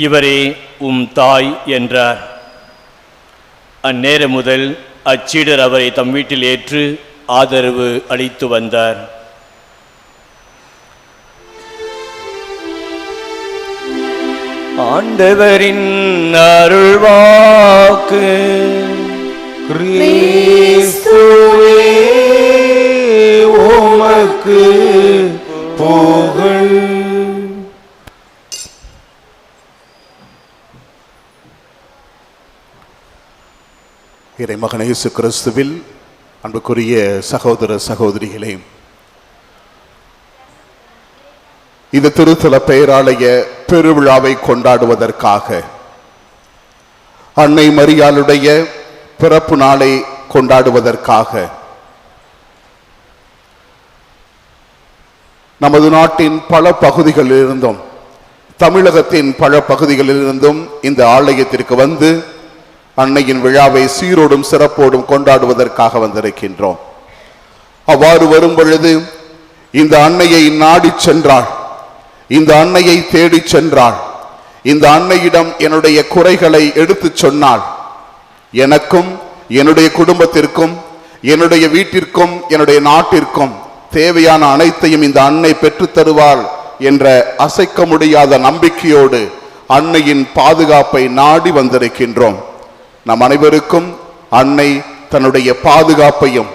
இவரே உம் தாய் என்றார். அந்நேரம் முதல் அச்சீடர் அவரை தம் வீட்டில் ஏற்று ஆதரவு அளித்து வந்தார். ஆண்டவரின் அருள்வாக்கு. கிறிஸ்துவே உமக்கு புகழ். இறைமகன் இயேசு கிறிஸ்துவில் அன்புக்குரிய சகோதர சகோதரிகளே, இந்த திருத்தல பெயராலய பெருவிழாவை கொண்டாடுவதற்காக, அன்னை மரியாளுடைய பிறப்பு நாளை கொண்டாடுவதற்காக நமது நாட்டின் பல பகுதிகளிலிருந்தும் தமிழகத்தின் பல பகுதிகளிலிருந்தும் இந்த ஆலயத்திற்கு வந்து அன்னையின் விழாவை சீரோடும் சிறப்போடும் கொண்டாடுவதற்காக வந்திருக்கின்றோம். அவ்வாறு வரும் பொழுது இந்த அன்னையை நாடி சென்றாள், இந்த அன்னையை தேடி சென்றாள், இந்த அன்னையிடம் என்னுடைய குறைகளை எடுத்து சொன்னாள். எனக்கும் என்னுடைய குடும்பத்திற்கும் என்னுடைய வீட்டிற்கும் என்னுடைய நாட்டிற்கும் தேவையான அனைத்தையும் இந்த அன்னை பெற்றுத் தருவாள் என்ற அசைக்க முடியாத நம்பிக்கையோடு அன்னையின் பாதுகாப்பை நாடி வந்திருக்கின்றோம். நம் அனைவருக்கும் அன்னை தன்னுடைய பாதுகாப்பையும்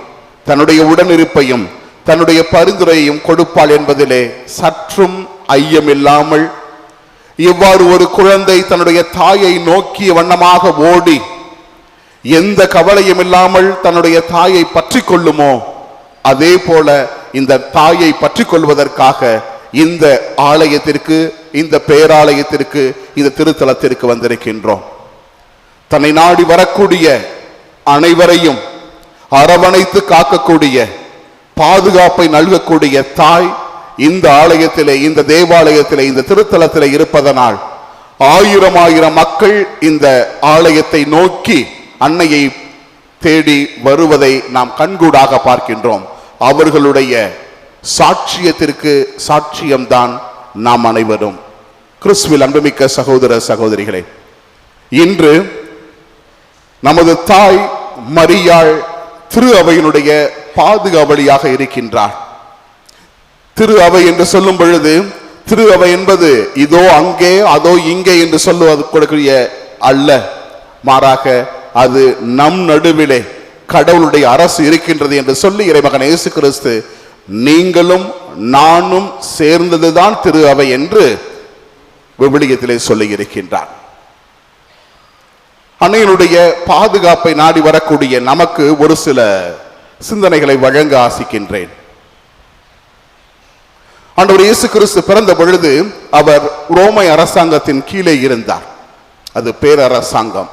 தன்னுடைய உடனிருப்பையும் தன்னுடைய பரிந்துரையையும் கொடுப்பாள் என்பதிலே சற்றும் ஐயமில்லாமல், இவ்வாறு ஒரு குழந்தை தன்னுடைய தாயை நோக்கிய வண்ணமாக ஓடி எந்த கவலையும் இல்லாமல் தன்னுடைய தாயை பற்றி கொள்ளுமோ, அதே போல இந்த தாயை பற்றி கொள்வதற்காக இந்த ஆலயத்திற்கு, இந்த பேராலயத்திற்கு, இந்த திருத்தலத்திற்கு வந்திருக்கின்றோம். தன்னை நாடி வரக்கூடிய அனைவரையும் அரவணைத்து காக்கக்கூடிய, பாதுகாப்பை நல்கக்கூடிய தாய் இந்த ஆலயத்திலே, இந்த தேவாலயத்திலே, இந்த திருத்தலத்திலே இருப்பதனால் ஆயிரம் ஆயிரம் மக்கள் இந்த ஆலயத்தை நோக்கி அன்னையை தேடி வருவதை நாம் கண்கூடாக பார்க்கின்றோம். அவர்களுடைய சாட்சியத்திற்கு சாட்சியம்தான் நாம் அனைவரும். கிறிஸ்துவில் அன்புமிக்க சகோதர சகோதரிகளே, இன்று நமது தாய் மரியாள் திரு அவையினுடைய பாதுகாவலியாக இருக்கின்றார். திரு அவை என்று சொல்லும் பொழுது, திரு அவை என்பது இதோ அங்கே அதோ இங்கே என்று சொல்லுவதற்குரிய அல்ல, மாறாக அது நம் நடுவிலே கடவுளுடைய அரசு இருக்கின்றது என்று சொல்லி இறைமகன் இயேசு கிறிஸ்து நீங்களும் நானும் சேர்ந்ததுதான் திரு அவை என்று விவிலியத்திலே சொல்லி இருக்கின்றார். அன்னையினுடைய பாதுகாப்பை நாடி வரக்கூடிய நமக்கு ஒரு சில சிந்தனைகளை வழங்க ஆசிக்கின்றேன். ஆண்டவர் இயேசு கிறிஸ்து பிறந்த பொழுது அவர் ரோமை அரசாங்கத்தின் கீழே இருந்தார். அது பேரரசாங்கம்.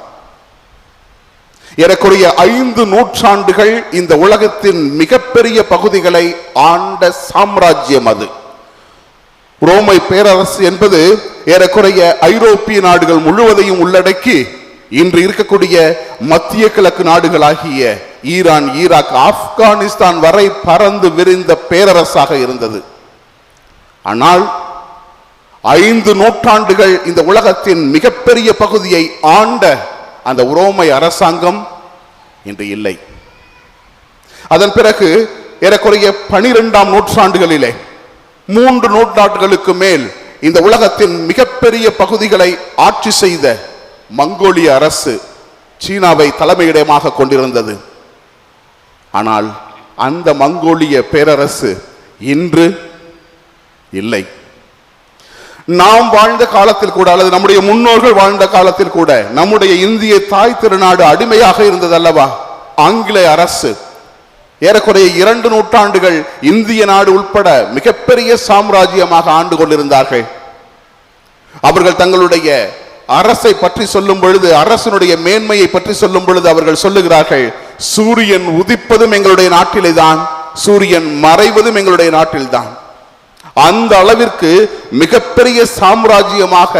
ஏறக்குறைய 5 நூற்றாண்டுகள் இந்த உலகத்தின் மிகப்பெரிய பகுதிகளை ஆண்ட சாம்ராஜ்யம் அது. ரோமை பேரரசு என்பது ஏறக்குறைய ஐரோப்பிய நாடுகள் முழுவதையும் உள்ளடக்கி இன்று இருக்கக்கூடிய மத்திய கிழக்கு நாடுகளாகிய ஈரான், ஈராக், ஆப்கானிஸ்தான் வரை பறந்து விரிந்த பேரரசாக இருந்தது. ஆனால் 5 நூற்றாண்டுகள் இந்த உலகத்தின் மிகப்பெரிய பகுதியை ஆண்ட அந்த ரோமை அரசாங்கம் இன்று இல்லை. அதன் பிறகு ஏறக்குறைய 12ஆம் நூற்றாண்டுகளிலே 3 நூற்றாண்டுகளுக்கு மேல் இந்த உலகத்தின் மிகப்பெரிய பகுதிகளை ஆட்சி செய்த மங்கோலிய அரசு சீனாவை தலைமையிடமாக கொண்டிருந்தது. ஆனால் அந்த மங்கோலிய பேரரசு இன்று இல்லை. நாம் வாழ்ந்த காலத்தில் கூட, அல்லது நம்முடைய முன்னோர்கள் வாழ்ந்த காலத்தில் கூட, நம்முடைய இந்திய தாய் திருநாடு அடிமையாக இருந்தது அல்லவா ஆங்கிலேய அரசு. ஏறக்குறைய 2 நூற்றாண்டுகள் இந்திய நாடு உட்பட மிகப்பெரிய சாம்ராஜ்யமாக ஆண்டு கொண்டிருந்தார்கள். அவர்கள் தங்களுடைய அரசை பற்றி சொல்லும் பொழுது, அரசனுடைய மேன்மையை பற்றி சொல்லும் பொழுது அவர்கள் சொல்லுகிறார்கள், சூரியன் உதிப்பதும் எங்களுடைய நாட்டிலே தான், சூரியன் மறைவதும் எங்களுடைய நாட்டில்தான். அந்த அளவிற்கு மிகப்பெரிய சாம்ராஜ்யமாக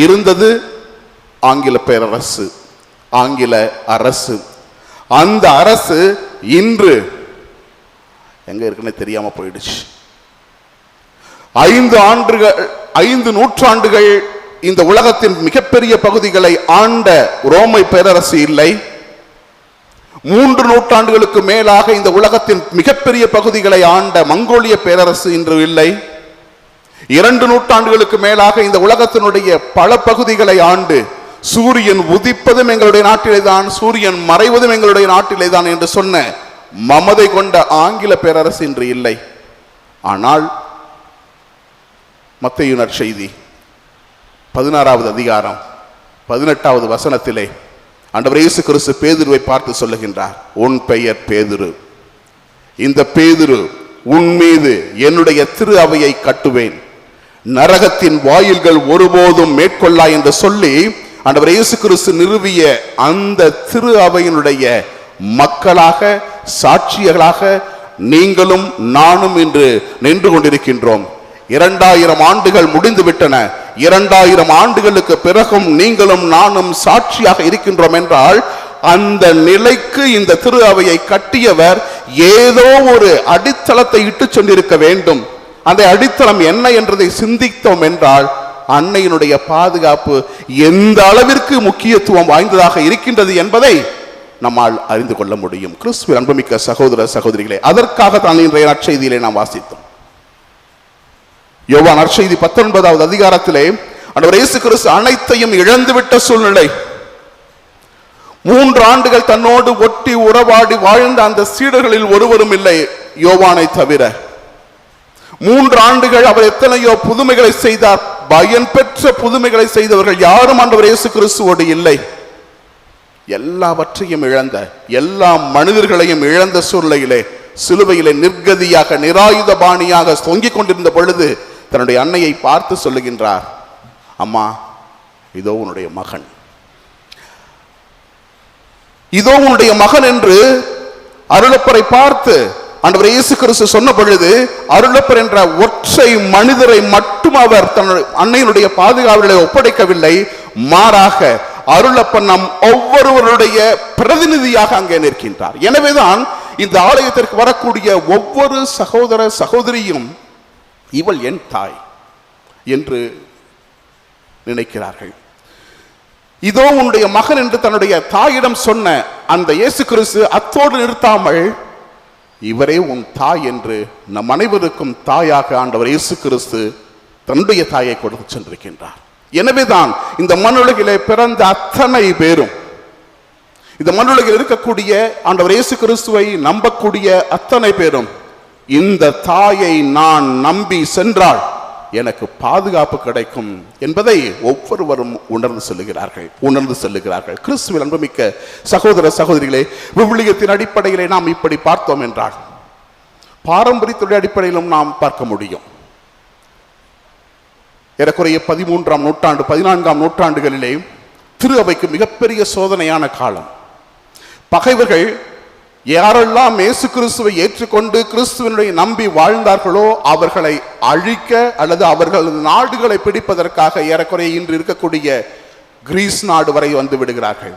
இருந்தது ஆங்கில பேரரசு, ஆங்கில அரசு. அந்த அரசு இன்று எங்க இருக்குன்னு தெரியாம போயிடுச்சு. 5 5 நூற்றாண்டுகள் இந்த உலகத்தின் மிகப்பெரிய பகுதிகளை ஆண்ட ரோமை பேரரசு இல்லை. 3 நூற்றாண்டுகளுக்கு மேலாக இந்த உலகத்தின் மிகப்பெரிய பகுதிகளை ஆண்ட மங்கோலிய பேரரசு இன்று இல்லை. 2 நூற்றாண்டுகளுக்கு மேலாக இந்த உலகத்தினுடைய பல பகுதிகளை ஆண்டு சூரியன் உதிப்பதும் எங்களுடைய நாட்டிலே தான், சூரியன் மறைவதும் எங்களுடைய நாட்டிலே தான் என்று சொன்ன மமதை கொண்ட ஆங்கில பேரரசு இன்று இல்லை. ஆனால் மத்தேயு நற்செய்தி 16வது அதிகாரம் 18வது வசனத்திலே ஆண்டவர் இயேசு கிறிஸ்து பேதுருவை பார்த்து சொல்லுகின்றார், உன் பெயர் பேதுரு, இந்த பேதுரு உன் மீது என்னுடைய திரு அவையை கட்டுவேன், நரகத்தின் வாயில்கள் ஒருபோதும் மேற்கொள்ளா என்று சொல்லி ஆண்டவர் இயேசு கிறிஸ்து நிறுவிய அந்த திரு அவையினுடைய மக்களாக சாட்சியர்களாக நீங்களும் நானும் இன்று நின்று கொண்டிருக்கின்றோம். 2000 ஆண்டுகள் முடிந்து விட்டன. 2000 ஆண்டுகளுக்கு பிறகும் நீங்களும் நானும் சாட்சியாக இருக்கின்றோம் என்றால் அந்த நிலைக்கு இந்த திரு அவையை கட்டியவர் ஏதோ ஒரு அடித்தளத்தை இட்டு சென்றிருக்க வேண்டும். அந்த அடித்தளம் என்ன என்றதை சிந்தித்தோம் என்றால் அன்னையினுடைய பாதுகாப்பு எந்த அளவிற்கு முக்கியத்துவம் வாய்ந்ததாக இருக்கின்றது என்பதை நம்மால் அறிந்து கொள்ள முடியும். கிறிஸ்துவில் அன்புமிக்க சகோதர சகோதரிகளே, அதற்காக தான் இன்றைய நற்செய்தியிலே நாம் வாசித்தோம். யோவான் நற்செய்தி 19வது அதிகாரத்திலே ஆண்டவர் இயேசு கிறிஸ்து அனைத்தையும் இழந்துவிட்ட சூழ்நிலை. 3 ஆண்டுகள் தன்னோடு ஒட்டி உறவாடி வாழ்ந்த அந்த சீடர்களில் ஒருவரும் இல்லை யோவானை தவிர. 3 ஆண்டுகள் அவர் எத்தனையோ புதுமைகளை செய்தார். பயன் பெற்ற புதுமைகளை செய்தவர்கள் யாரும் ஆண்டவர் இயேசு கிறிஸ்துவோடு இல்லை. எல்லாவற்றையும் இழந்த, எல்லா மனிதர்களையும் இழந்த சூழ்நிலையிலே சிலுவையிலே நிர்கதியாக நிராயுதபாணியாக தொங்கிக் கொண்டிருந்த பொழுது தன்னுடைய அன்னையை பார்த்து சொல்லுகின்றார், அம்மா இதோ உன்னுடைய மகன், இதோ உன்னுடைய மகன் என்று அருளப்பரை பார்த்து ஆண்டவர் இயேசு கிறிஸ்து சொன்ன பொழுது அருளப்பர் என்ற ஒற்றை மனிதரை மட்டும் அவர் தன்னுடைய அன்னையினுடைய பாதுகாவலை ஒப்படைக்கவில்லை. மாறாக அருளப்பர் நம் ஒவ்வொருவருடைய பிரதிநிதியாக அங்கே நிற்கின்றார். எனவேதான் இந்த ஆலயத்திற்கு வரக்கூடிய ஒவ்வொரு சகோதர சகோதரியும் இவள் என் தாய் என்று நினைக்கிறார்கள். இதோ உன்னுடைய மகன் என்று தன்னுடைய தாயிடம் சொன்ன அந்த இயேசு கிறிஸ்து அத்தோடு நிறுத்தாமல் இவரே உன் தாய் என்று நம் அனைவருக்கும் தாயாக ஆண்டவர் இயேசு கிறிஸ்து தன்னுடைய தாயை கொடுத்து சென்றிருக்கின்றார். எனவேதான் இந்த மண்ணுலகிலே பிறந்த அத்தனை பேரும், இந்த மண்ணுலகில் இருக்கக்கூடிய ஆண்டவர் இயேசு கிறிஸ்துவை நம்பக்கூடிய அத்தனை பேரும் இந்த தாயை நான் நம்பி சென்றால் எனக்கு பாதுகாப்பு கிடைக்கும் என்பதை ஒவ்வொருவரும் உணர்ந்து செல்லுகிறார்கள். கிறிஸ்துவில் அன்புமிக்க சகோதர சகோதரிகளே, விவிலியத்தின் அடிப்படையிலே நாம் இப்படி பார்த்தோம் என்றால் பாரம்பரியத்துடைய அடிப்படையிலும் நாம் பார்க்க முடியும். ஏறக்குறைய 13ஆம் நூற்றாண்டு 14ஆம் நூற்றாண்டுகளிலே திரு அவைக்கு மிகப்பெரிய சோதனையான காலம். பகைவர்கள் யாரெல்லாம் இயேசு கிறிஸ்துவை ஏற்றுக்கொண்டு கிறிஸ்துவனுடைய நம்பி வாழ்ந்தார்களோ அவர்களை அழிக்க அல்லது அவர்களது நாடுகளை பிடிப்பதற்காக ஏறக்குறைய இன்று இருக்கக்கூடிய கிரீஸ் நாடு வரை வந்து விடுகிறார்கள்.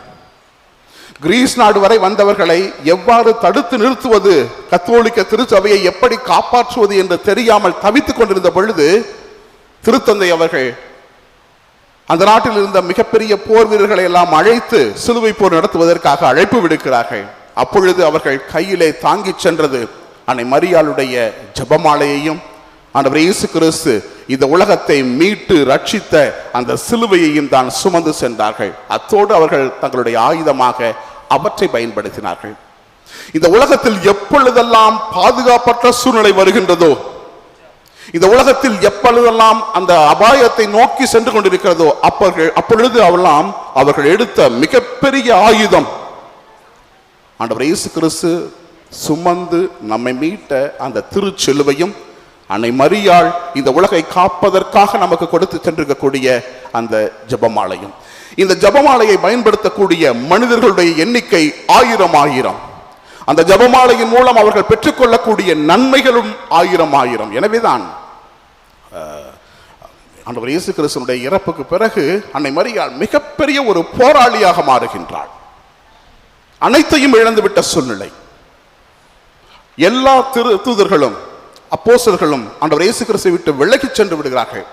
கிரீஸ் நாடு வரை வந்தவர்களை எவ்வாறு தடுத்து நிறுத்துவது, கத்தோலிக்க திருச்சபையை எப்படி காப்பாற்றுவது என்று தெரியாமல் தவித்துக் கொண்டிருந்த பொழுது திருத்தந்தை அவர்கள் அந்த நாட்டில் இருந்த மிகப்பெரிய போர் வீரர்களை எல்லாம் அழைத்து சிலுவை போர் நடத்துவதற்காக அழைப்பு விடுக்கிறார்கள். அப்பொழுது அவர்கள் கையிலே தாங்கி சென்றது அன்னை மரியாளுடைய ஜெபமாலையையும் ஆண்டவர் இயேசு கிறிஸ்து இந்த உலகத்தை மீட்டு ரட்சித்த அந்த சிலுவையையும் தான் சுமந்து சென்றார்கள். அத்தோடு அவர்கள் தங்களுடைய ஆயுதமாக அவற்றை பயன்படுத்தினார்கள். இந்த உலகத்தில் எப்பொழுதெல்லாம் பாதுகாப்பற்ற சூழ்நிலை வருகின்றதோ, இந்த உலகத்தில் எப்பொழுதெல்லாம் அந்த அபாயத்தை நோக்கி சென்று கொண்டிருக்கிறதோ அப்பொழுது அவர்கள் எடுத்த மிகப்பெரிய ஆயுதம் ஆண்டவர் இயேசு கிறிஸ்து சுமந்து நம்மை மீட்ட அந்த திருச்சிலுவையும் அன்னை மரியாள் இந்த உலகை காப்பதற்காக நமக்கு கொடுத்து சென்றிருக்கக்கூடிய அந்த ஜெபமாலையும். இந்த ஜெபமாலையை பயன்படுத்தக்கூடிய மனிதர்களுடைய எண்ணிக்கை 1000. அந்த ஜெபமாலையின் மூலம் அவர்கள் பெற்றுக்கொள்ளக்கூடிய நன்மைகளும் 1000. எனவேதான் ஆண்டவர் இயேசு கிறிஸ்துவினுடைய இறப்புக்கு பிறகு அன்னை மரியாள் மிகப்பெரிய ஒரு போராளியாக மாறுகின்றாள். அனைத்தையும் இழந்துவிட்ட சூழ்நிலை. எல்லா தூதர்களும் அப்போஸ்தலர்களும் ஆண்டவர் இயேசு கிறிஸ்துவை விட்டு விலகி சென்று விடுகிறார்கள்.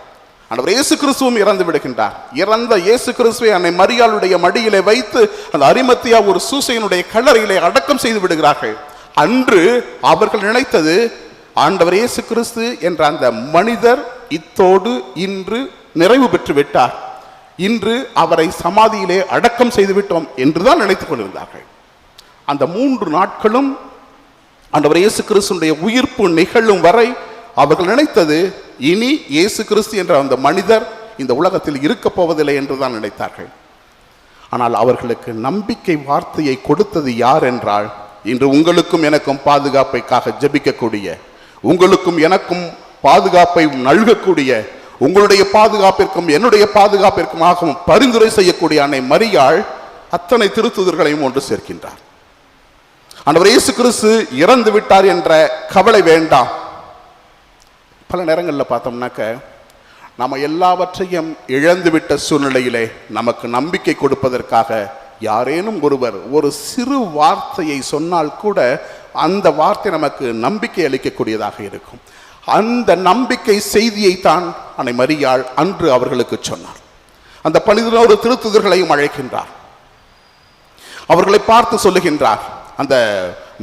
ஆண்டவர் இயேசு கிறிஸ்துவும் இறந்து விடுகின்றார். இறந்த இயேசு கிறிஸ்துவை அன்னை மரியாளுடைய மடியிலே வைத்து அந்த அரிமத்தியா ஒரு சூசையினுடைய கல்லறையிலே அடக்கம் செய்து விடுகிறார்கள். அன்று அவர்கள் நினைத்தது, ஆண்டவர் இயேசு கிறிஸ்து என்ற அந்த மனிதர் இத்தோடு இன்று நிறைவு பெற்று விட்டார், இன்று அவரை சமாதியிலே அடக்கம் செய்து விட்டோம் என்றுதான் நினைத்துக் கொண்டிருந்தார்கள். அந்த 3 நாட்களும் ஆண்டவர் இயேசு கிறிஸ்துடைய உயிர்ப்பு நிகழும் வரை அவர்கள் நினைத்தது, இனி இயேசு கிறிஸ்து என்ற அந்த மனிதர் இந்த உலகத்தில் இருக்க போவதில்லை என்றுதான் நினைத்தார்கள். ஆனால் அவர்களுக்கு நம்பிக்கை வார்த்தையை கொடுத்தது யார் என்றால், இன்று உங்களுக்கும் எனக்கும் பாதுகாப்பைக்காக ஜெபிக்கக்கூடிய, உங்களுக்கும் எனக்கும் பாதுகாப்பை நல்கக்கூடிய, உங்களுடைய பாதுகாப்பிற்கும் என்னுடைய பாதுகாப்பிற்குமாகவும் பரிந்துரை செய்யக்கூடிய அன்னை மரியாள் அத்தனை திருத்தூதர்களையும் ஒன்று சேர்க்கின்றார். ஆண்டவர் இயேசு கிறிஸ்து இறந்து விட்டார் என்ற கவலை வேண்டாம். பல நேரங்களில் பார்த்தோம்னாக்க நம்ம எல்லாவற்றையும் இழந்துவிட்ட சூழ்நிலையிலே நமக்கு நம்பிக்கை கொடுப்பதற்காக யாரேனும் ஒருவர் ஒரு சிறு வார்த்தையை சொன்னால் கூட அந்த வார்த்தை நமக்கு நம்பிக்கை அளிக்கக்கூடியதாக இருக்கும். அந்த நம்பிக்கை செய்தியை தான் அன்னை மரியாள் அன்று அவர்களுக்கு சொன்னார். அந்த 11 திருத்தூதர்களையும் அழைக்கின்றார். அவர்களை பார்த்து சொல்லுகின்றார். அந்த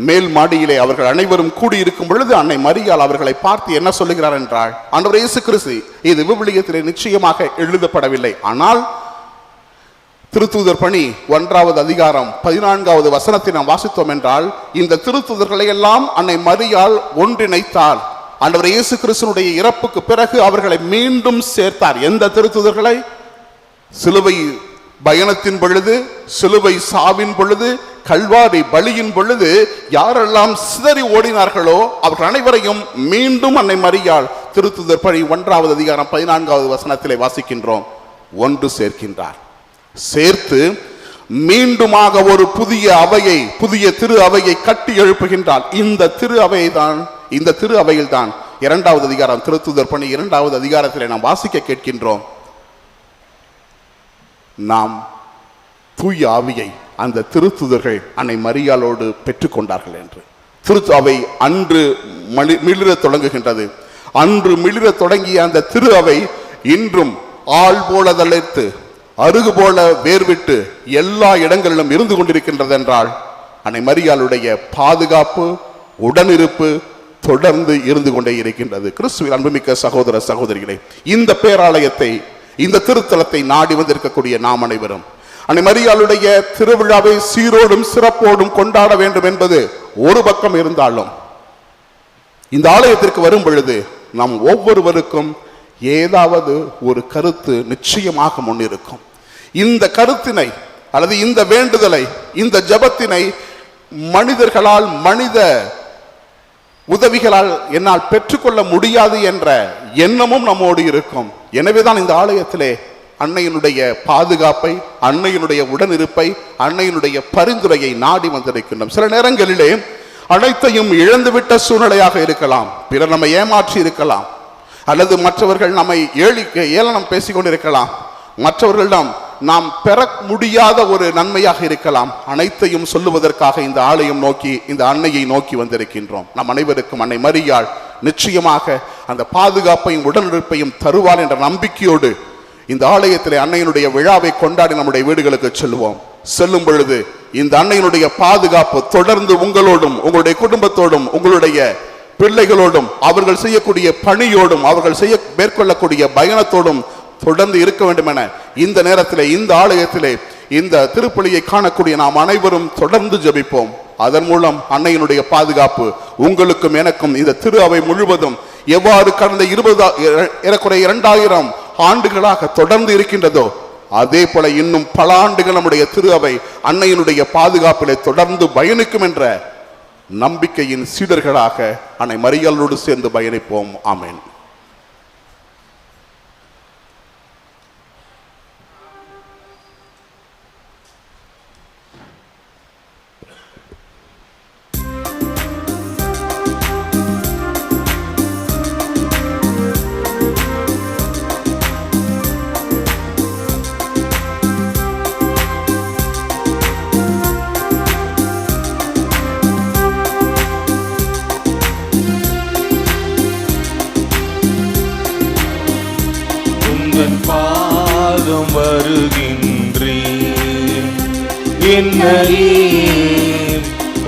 மேல் மாடியிலே அவர்கள் அனைவரும் கூடியிருக்கும் பொழுது அன்னை மரியாள் அவர்களை பார்த்து என்ன சொல்லுகிறார் என்றால், ஆண்டவர் இயேசு கிறிஸ்து, இது விவிலியத்திலே நிச்சயமாக எழுதப்படவில்லை, ஆனால் திருத்தூதர் பணி 1வது அதிகாரம் 14வது வசனத்தை நாம் வாசித்தோம் என்றால், இந்த திருத்தூதர்களை எல்லாம் அன்னை மரியாள் ஒன்றிணைத்தார். ஆண்டவர் இயேசு கிறிஸ்துனுடைய இறப்புக்கு பிறகு அவர்களை மீண்டும் சேர்த்தார். எந்த திருத்தூதர்களை? சிலுவை பயணத்தின் பொழுது, சிலுவை சாவின் பொழுது, கல்வாரி பலியின் பொழுது யாரெல்லாம் சிதறி ஓடினார்களோ அவர்கள் அனைவரையும் மீண்டும் அன்னை மரியாள் திருத்தூதர் பணி 1வது அதிகாரம் 14வது வசனத்திலே வாசிக்கின்றோம், ஒன்று சேர்க்கின்றார். சேர்த்து மீண்டுமாக ஒரு புதிய அவையை, புதிய திரு அவையை கட்டி எழுப்புகின்றார். இந்த திரு அவையில் தான் 2வது அதிகாரம் திருத்தூதர் பணி 2வது அதிகாரத்திலே நாம் வாசிக்க கேட்கின்றோம், நாம் தூய ஆவியை அந்த திருத்தூதர்கள் அன்னை மரியாளோடு பெற்றுக்கொண்டார்கள் என்று. திரு அவை அன்று மிளிர தொடங்குகின்றது. அன்று மிளிர தொடங்கிய அந்த திரு அவை இன்றும் ஆள் போல தளிர்த்து, அருகு போல வேர்விட்டு எல்லா இடங்களிலும் இருந்து கொண்டிருக்கின்றது என்றால், அன்னை மரியாளுடைய பாதுகாப்பு, உடனிருப்பு தொடர்ந்து இருந்து கொண்டே இருக்கின்றது. கிறிஸ்துவில் அன்புமிக்க சகோதர சகோதரிகளே, இந்த பேராலயத்தை, இந்த திருத்தலத்தை நாடி வந்திருக்கக்கூடிய நாம் அனைவரும் அன்னை மரியாளுடைய திருவிழாவை சீரோடும் சிறப்போடும் கொண்டாட வேண்டும் என்பது ஒரு பக்கம் இருந்தாலும், இந்த ஆலயத்திற்கு வரும் பொழுது நாம் ஒவ்வொருவருக்கும் ஏதாவது ஒரு கருத்து நிச்சயமாக முன்னிருக்கும். இந்த கருத்தினை அல்லது இந்த வேண்டுதலை, இந்த ஜெபத்தினை மனிதர்களால், மனித உதவிகளால் என்னால் பெற்றுக்கொள்ள முடியாது என்ற எண்ணமும் நம்மோடு இருக்கும். எனவேதான் இந்த ஆலயத்திலே அன்னையினுடைய பாதுகாப்பை, அன்னையினுடைய உடனிருப்பை, அன்னையினுடைய பரிந்துரையை நாடி வந்திருக்கின்றோம். சில நேரங்களிலே அனைத்தையும் இழந்துவிட்ட சூழ்நிலையாக இருக்கலாம், பிறர் நம்மை ஏமாற்றி இருக்கலாம், அல்லது மற்றவர்கள் நம்மை ஏளனம் பேசிக்கொண்டிருக்கலாம், மற்றவர்களிடம் நாம் பெற முடியாத ஒரு நன்மையாக இருக்கலாம். அனைத்தையும் சொல்லுவதற்காக இந்த ஆலயம் நோக்கி, இந்த அன்னையை நோக்கி வந்திருக்கின்றோம். நம் அனைவருக்கும் அன்னை மரியாள் நிச்சயமாக அந்த பாதுகாப்பையும் உடனிருப்பையும் தருவாள் என்ற நம்பிக்கையோடு இந்த ஆலயத்திலே அன்னையினுடைய விழாவை கொண்டாடி நம்முடைய வீடுகளுக்கு செல்வோம். செல்லும் பொழுது இந்த அன்னையினுடைய பாதுகாப்பு தொடர்ந்து உங்களோடும், உங்களுடைய குடும்பத்தோடும், உங்களுடைய பிள்ளைகளோடும், அவர்கள் செய்யக்கூடிய பணியோடும், அவர்கள் மேற்கொள்ளக்கூடிய பயணத்தோடும் தொடர்ந்து இருக்க வேண்டும் என இந்த நேரத்திலே, இந்த ஆலயத்திலே, இந்த திருப்பலியை காணக்கூடிய நாம் அனைவரும் தொடர்ந்து ஜெபிப்போம். அதன் மூலம் அன்னையினுடைய பாதுகாப்பு உங்களுக்கும் எனக்கும், இந்த திரு அவை முழுவதும் எவ்வாறு கடந்த 2000 ஆண்டுகளாக தொடர்ந்து இருக்கின்றதோ, அதே போல இன்னும் பல ஆண்டுகள் நம்முடைய திரு அவை அன்னையினுடைய பாதுகாப்பிலே தொடர்ந்து பயணிக்கும் என்ற நம்பிக்கையின் சீடர்களாக அன்னை மரியாளோடு சேர்ந்து பயணிப்போம். ஆமென். பாதம் வருகின்றேன். என்னையே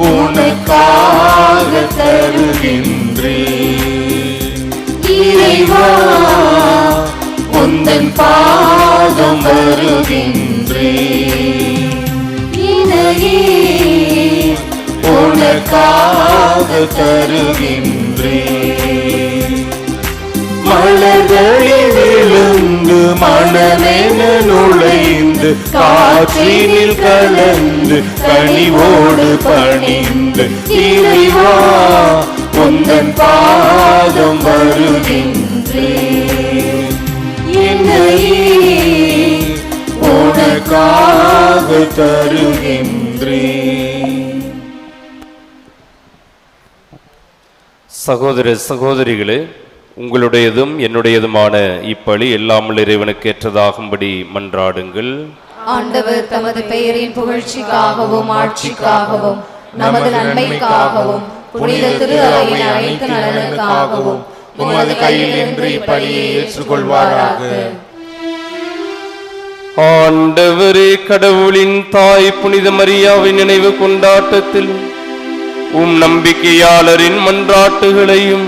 உனக்காக தருகின்றேன். இறைவா உந்தன் பாதம் வருகின்றேன். என்னையே உனக்காக தருகின்றேன். மலர்களில் விழுந்து மனமென நுழைந்து காற்றினில் கலந்து கனிவோடு பணிந்து இறைவா உந்தன் பாதம் வருகின்றேன். என்னையே உனக்காக தருகின்றேன். சகோதர சகோதரிகளே, உங்களுடையதும் என்னுடையதுமான இப்பலி எல்லாமல் இறைவனுக்கு ஏற்றதாகும்படி மன்றாடுங்கள். ஆண்டவர் தமது பெயரின் புகழ்ச்சிக்காகவும் ஆட்சிக்காகவும் நமது நன்மைக்காகவும் புனித திரு அவையின் அனைத்து நலனுக்காகவும் உமது கையில் என்று இப்பலியை ஏற்றுக்கொள்வாராக. ஆண்டவரே, கடவுளின் தாய் புனித மரியாவின் நினைவு கொண்டாட்டத்தில் நம்பிக்கையாளரின் மன்றாட்டுகளையும்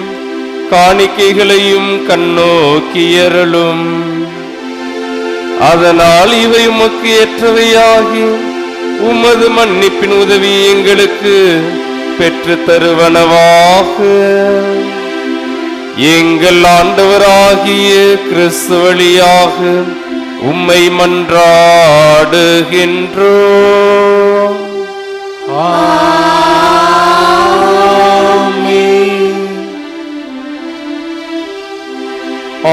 காணிக்கைகளையும் கண்ணோக்கியருளும். அதனால் இவை உமக்கு ஏற்றவையாகி உமது மன்னிப்பின் உதவி எங்களுக்கு பெற்று தருவனவாக. எங்கள் ஆண்டவராகிய கிறிஸ்து வழியாக உம்மை மன்றாடுகின்றோம்.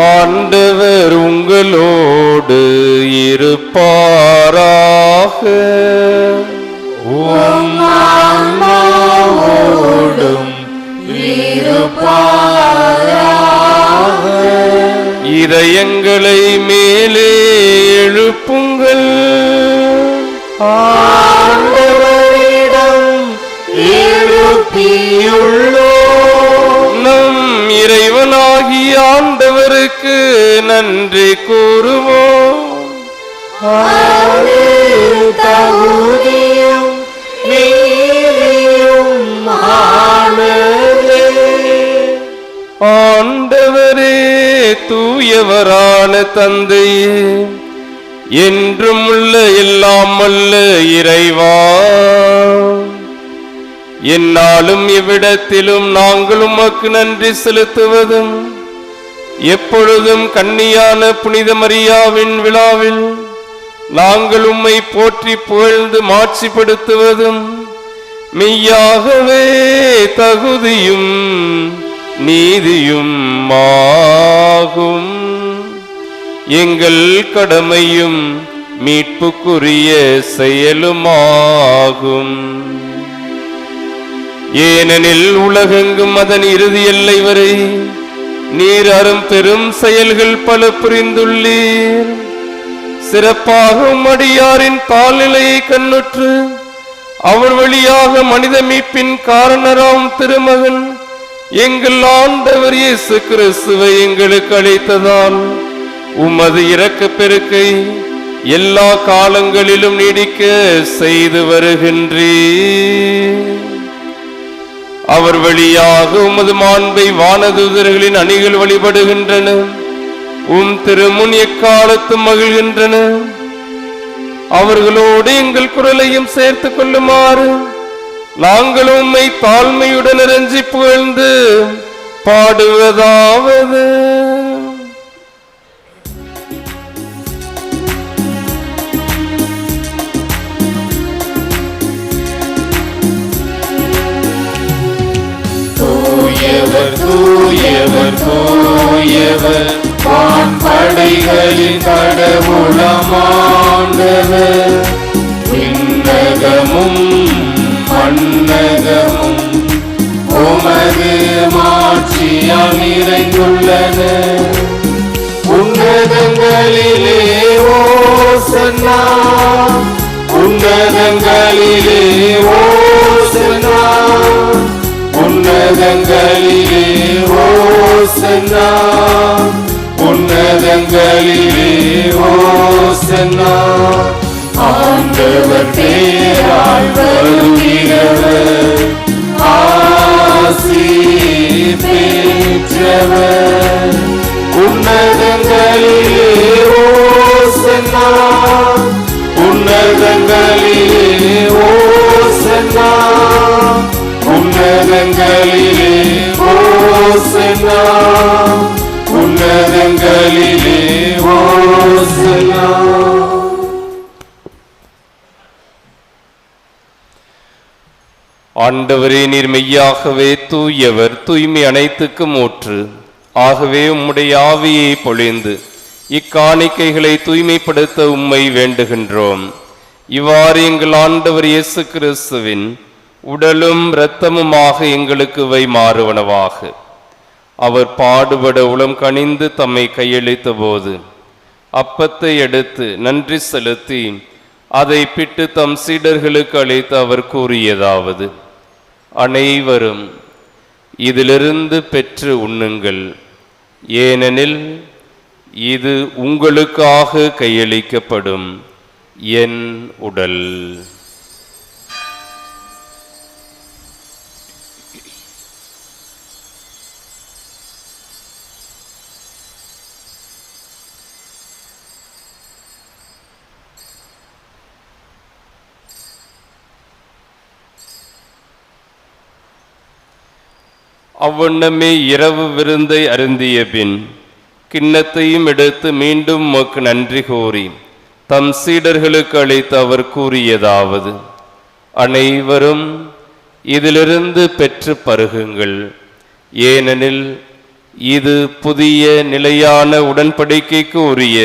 ஆண்டவர் உங்களோடு இருப்பாராக. உம் ஆன்மாவோடும் இருப்பாராக. இதயங்களை மேலே எழுப்புங்கள். ஆண்டவரிடம் எழுப்பியுள்ளோம். நம் இறைவனாகிய ஆண்டவருக்கு நன்றி கூறுவோம். அது தகுதியும் நீதியுமானதே. ஆண்டவரே, தூயவரான தந்தையே, என்றும் உள்ள எல்லாம் வல்ல இறைவா, என்னாலும் இவ்விடத்திலும் நாங்கள் உமக்கு நன்றி செலுத்துவதும் எப்பொழுதும் கன்னியான புனித மரியாவின் விழாவில் நாங்கள் உம்மை போற்றி புகழ்ந்து மாட்சிப்படுத்துவதும் மெய்யாகவே தகுதியும் நீதியும் ஆகும். எங்கள் கடமையும் மீட்புக்குரிய செயலுமாகும். ஏனெனில் உலகெங்கும் அதன் இறுதி எல்லை வரை நீர் அரும் பெரும் செயல்கள் பல புரிந்துள்ளீர். சிறப்பாக அடியாரின் தாழ்நிலையை கண்ணுற்று அவர் வழியாக மனித மீட்பின் காரணராம் திருமகன் எங்கள் ஆண்டவர் இயேசு கிறிஸ்துவை எங்களுக்கு அளித்ததால் உமது இரக்கப் பெருக்கை எல்லா காலங்களிலும் நீடிக்க செய்து வருகின்றீர். அவர் வழியாக உமது மாண்பை வானதூதர்களின் அணிகள் வழிபடுகின்றன. திருமுன் எக்காலத்தும் மகிழ்கின்றன. அவர்களோடு எங்கள் குரலையும் சேர்த்துக் கொள்ளுமாறு நாங்கள் உம்மை தாழ்மையுடன் இறைஞ்சி புகழ்ந்து பாடுவதாவது: தூயவர் தூயவர் தூயவர் வான்படைகளின் கடவுளமாண்டவர். விண்ணகமும் மண்ணகமும் உமது மாட்சியால் நிறைந்துள்ளன. உன்னதங்களிலே ஓசன்னா, உன்னதங்களிலே ஓசன்னா, உன்னதங்களிலே ஓசன்னா, உன்னதங்களிலே உன்னதங்களிலே ஓசன்னா. ஆண்டவர் பெயரால் வருகிறவர் ஆசி பெற்றவர். உன்னதங்களிலே ஓசன்னா, உன்னதங்களிலே ஓசன்னா, உன்னதங்களிலே ஓசன்னா, உன்னதங்களிலே ஓசன்னா. ஆண்டவரே, நீர் மெய்யாகவே தூயவர், தூய்மை அனைத்துக்கும் ஊற்று. ஆகவே உம்முடைய ஆவியை பொழிந்து இக்காணிக்கைகளை தூய்மைப்படுத்த உம்மை வேண்டுகின்றோம். இவ்வாறு எங்கள் ஆண்டவர் இயேசு கிறிஸ்துவின் உடலும் இரத்தமுமாக எங்களுக்கு இவை மாறுவனவாக. அவர் பாடுபட உளம் கனிந்து தம்மை கையளித்த போது அப்பத்தை எடுத்து நன்றி செலுத்தி அதை பிட்டு தம் சீடர்களுக்கு அளித்து அவர் கூறியதாவது: அனைவரும் இதிலிருந்து பெற்று உண்ணுங்கள், ஏனெனில் இது உங்களுக்காக கையளிக்கப்படும் என் உடல். அவ்வண்ணமே இரவு விருந்தை அருந்திய பின் கிண்ணத்தையும் எடுத்து மீண்டும் உமக்கு நன்றி கூறி தம் சீடர்களுக்கு அளித்து அவர் கூறியதாவது: அனைவரும் இதிலிருந்து பெற்று பருகுங்கள், ஏனெனில் இது புதிய நிலையான உடன்படிக்கைக்கு உரிய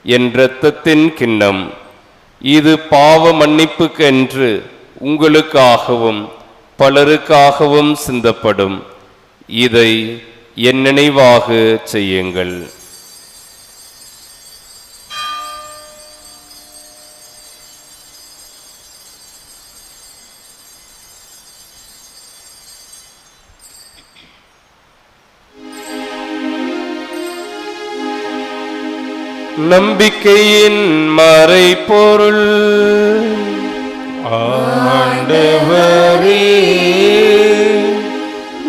என் இரத்தத்தின் கிண்ணம். இது பாவ மன்னிப்புக்கென்று உங்களுக்காகவும் பலருக்காகவும் சிந்தப்படும். இதை என் நினைவாக செய்யுங்கள். நம்பிக்கையின் மறைபொருள். ஆண்டவரே,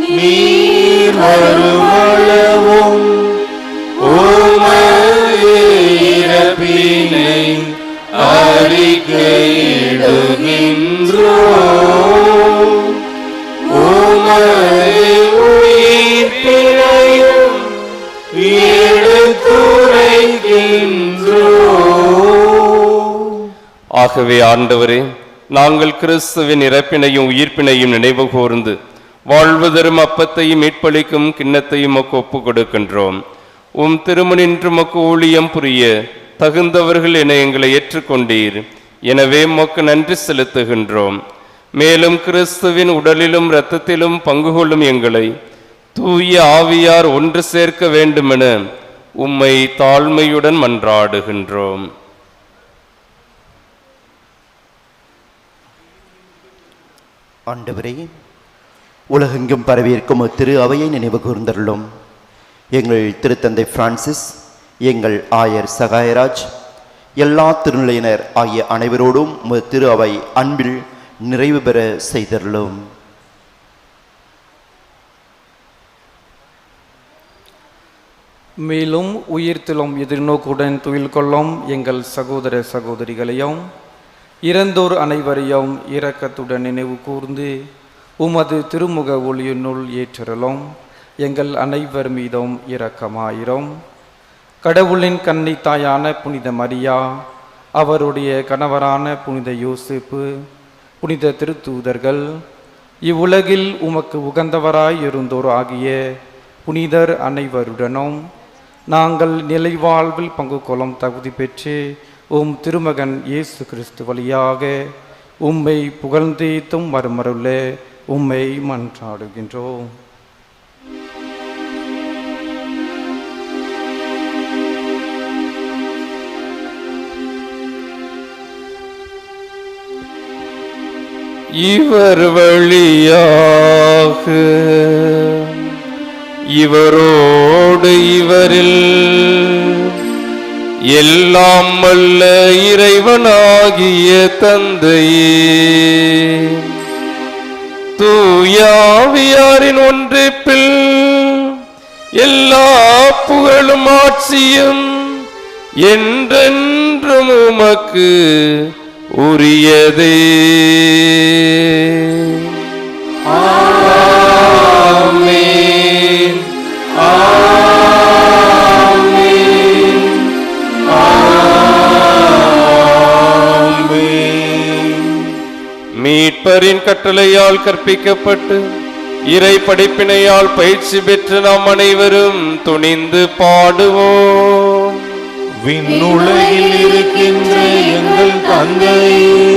நீர் வருமளவும் உமது இறப்பினை அறிக்கையிடுகின்றோம். உமது உயிர்ப்பினையும் எடுத்துரைக்கின்றோம். ஆகவே ஆண்டவரே, நாங்கள் கிறிஸ்துவின் இறப்பினையும் உயிர்ப்பினையும் நினைவு கூர்ந்து வாழ்வு தரும் அப்பத்தையும் மீட்பளிக்கும் கிண்ணத்தையும் ஒப்பு கொடுக்கின்றோம். உம் திருமணின்று மக்கு ஊழியம் புரிய தகுந்தவர்கள் என எங்களை ஏற்றுக்கொண்டீர். எனவே மக்கு நன்றி செலுத்துகின்றோம். மேலும் கிறிஸ்துவின் உடலிலும் இரத்தத்திலும் பங்கு கொள்ளும் எங்களை தூய ஆவியார் ஒன்று சேர்க்க வேண்டுமென உம்மை தாழ்மையுடன் மன்றாடுகின்றோம். ஆண்டவரே, உலகெங்கும் பரவியிருக்கும் திரு அவையை நினைவு கூர்ந்தருளும். எங்கள் திருத்தந்தை பிரான்சிஸ், எங்கள் ஆயர் சகாயராஜ், எல்லா திருநிலையினர் ஆகிய அனைவரோடும் திரு அவை அன்பில் நிறைவு பெற செய்தருளும். மேலும் உயிர்த்தெழும் எதிர்நோக்குடன் துயில் கொள்ளும் எங்கள் சகோதர சகோதரிகளையும் இறந்தோர் அனைவரையும் இரக்கத்துடன் நினைவு கூர்ந்து உமது திருமுக ஒளியினுள் ஏற்றலும். எங்கள் அனைவர் மீதும் இரக்கமாயிரும். கடவுளின் கன்னி தாயான புனித மரியா, அவருடைய கணவரான புனித யோசேப்பு, புனித திருத்தூதர்கள், இவ்வுலகில் உமக்கு உகந்தவராய் இருந்தோர் ஆகிய புனிதர் அனைவருடனும் நாங்கள் நிலைவாழ்வில் பங்கு கொள்ளும் தகுதி பெற்று உம் திருமகன் இயேசு கிறிஸ்து வழியாக உம்மை புகழ்ந்தேத்தும் மறுமருள உம்மை மன்றாடுகின்றோம். இவர் வழியாக இவரோடு இவரில் எல்லாம் வல்ல இறைவனாகிய தந்தையே, தூயாவியாரின் ஒன்றிப்பில் எல்லா புகழும் ஆட்சியும் என்றென்றும் உமக்கு உரியதே. ஆமென். மீட்பரின் கட்டளையால் கற்பிக்கப்பட்டு இறை படிப்பினையால் பயிற்சி பெற்று நாம் அனைவரும் துணிந்து பாடுவோம். விண்ணுலகில் இருக்கின்ற எங்கள் தந்தையே,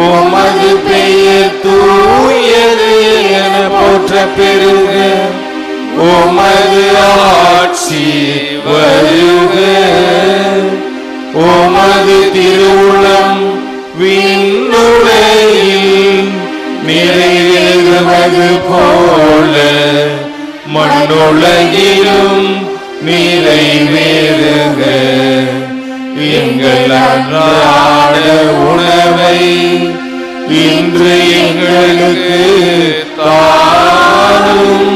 உமது பெயர் தூயது என போற்ற பெறுக. உமது ஆட்சி வருக. உமது திருவுளம் விண்ணுலகில் நிறைவேறுவது போல மண்ணுலகிலும் நிறைவேறுக. எங்கள் அன்றாட உணவை இன்று எங்களுக்கு தாரும்.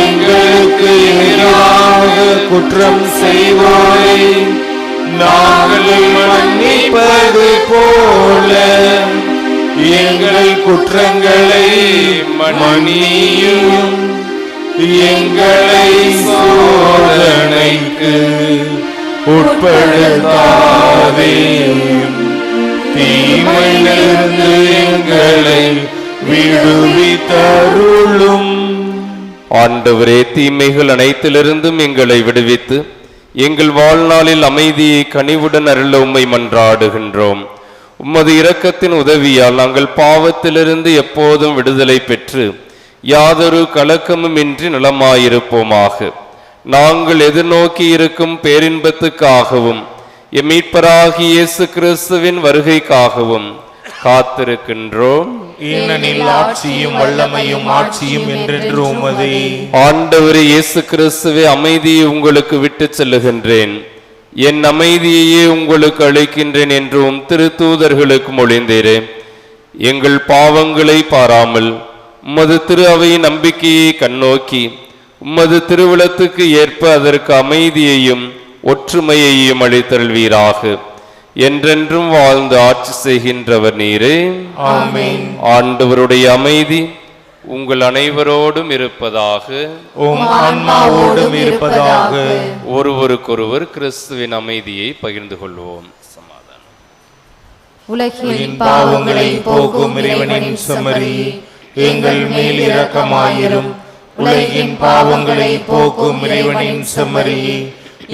எங்களுக்கு எதிராக குற்றம் செய்வோரை நாங்கள் மன்னிப்பது போல எங்கள் குற்றங்களை மன்னியும். எங்களை சோதனைக்கு உட்படுத்தாதேயும், தீமையிலிருந்து எங்களை விடுவித்தருளும். ஆண்டவரே, தீமைகள் அனைத்திலிருந்தும் எங்களை விடுவித்து எங்கள் வாழ்நாளில் அமைதியை கனிவுடன் அருள உம்மை மன்றாடுகின்றோம். உமது இரக்கத்தின் உதவியால் நாங்கள் பாவத்திலிருந்து எப்போதும் விடுதலை பெற்று யாதொரு கலக்கமுமின்றி நலமாயிருப்போமாக. நாங்கள் எதிர்நோக்கி இருக்கும் பேரின்பத்துக்காகவும் எம் மீட்பராகிய இயேசு கிறிஸ்துவின் வருகைக்காகவும் காத்திருக்கின்றோம். ஏனெனில் ஆட்சியும் வல்லமையும் ஆட்சியும் என்றென்று உமதே. ஆண்டவரே இயேசு கிறிஸ்துவே, அமைதியை உங்களுக்கு விட்டு செல்லுகின்றேன், என் அமைதியையே உங்களுக்கு அளிக்கின்றேன் என்றும் திருத்தூதர்களுக்கு மொழிந்தீரே. எங்கள் பாவங்களை பாராமல் உமது திரு அவையின் நம்பிக்கையை கண்ணோக்கி உமது திருவுளத்துக்கு ஏற்ப அதற்கு அமைதியையும் ஒற்றுமையையும் அளித்தருள்வீராக. என்றென்றும் வாழ்ந்து ஆட்சி செய்கின்றவர் நீரே. ஆமென். ஆண்டவருடைய அமைதி உங்கள் அனைவரோடும் இருப்பதாக. உம் ஆன்மாவோடும் இருப்பதாக. ஒருவருக்கொருவர் கிறிஸ்துவின் அமைதியை பகிர்ந்து கொள்வோம். சமாதானம். உலகின் பாவங்களை போக்கும் இறைவனின் செம்மறி, எங்கள் மேல் இரக்கமாயிரும். உலகின் பாவங்களை போக்கும் இறைவனின் செம்மறி,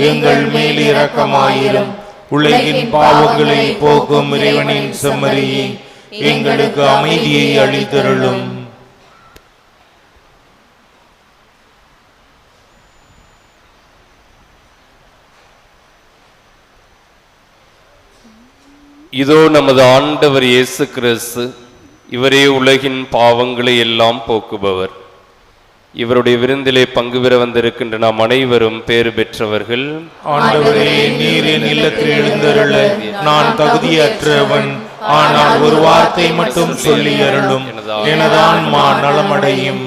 எங்கள் மேல் இரக்கமாயிரும். உலகின் பாவங்களை போக்கும் இறைவனின் செம்மறி, எங்களுக்கு அமைதியை அளித்தருளும். இதோ நமது ஆண்டவர் இயேசு கிறிஸ்து, இவரே உலகின் பாவங்களை எல்லாம் போக்குபவர். இவருடைய விருந்திலே பங்கு பெற வந்திருக்கின்ற நாம் அனைவரும் பேறு பெற்றவர்கள். ஆண்டவரே, நீர் என் இல்லத்தில் எழுந்தருள நான் தகுதியற்றவன். ஆனால் ஒரு வார்த்தை மட்டும் சொல்லி அருளும், எனது ஆன்மா நலமடையும்.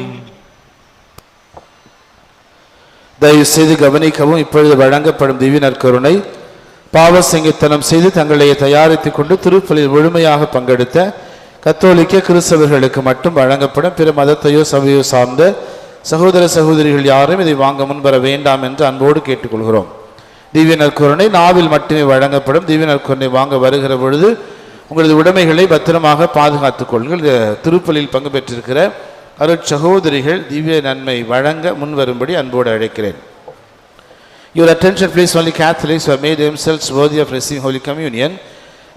தயவு செய்து கவனிக்கவும். இப்பொழுது வழங்கப்படும் திவ்ய நற்கருணை பாவ சங்கித்தனம் செய்து தங்களை தயாரித்துக் கொண்டு திருப்பலில் முழுமையாக பங்கெடுத்த கத்தோலிக்க கிறிஸ்தவர்களுக்கு மட்டும் வழங்கப்படும். பிற மதத்தையோ சபையோ சார்ந்த சகோதர சகோதரிகள் யாரும் இதை வாங்க முன்வர வேண்டாம் என்று அன்போடு கேட்டுக்கொள்கிறோம். திவ்ய நற்கருணை நாவில் மட்டுமே வழங்கப்படும். திவ்ய நற்கருணை வாங்க வருகிற பொழுது உங்களது உடைமைகளை பத்திரமாக பாதுகாத்துக் கொள்ளுங்கள். திருப்பலில் பங்கு பெற்றிருக்கிற அருட்சகோதரிகள் திவ்ய நன்மை வழங்க முன்வரும்படி அன்போடு அழைக்கிறேன். Your attention please. Only Catholics who have made themselves worthy of receiving Holy Communion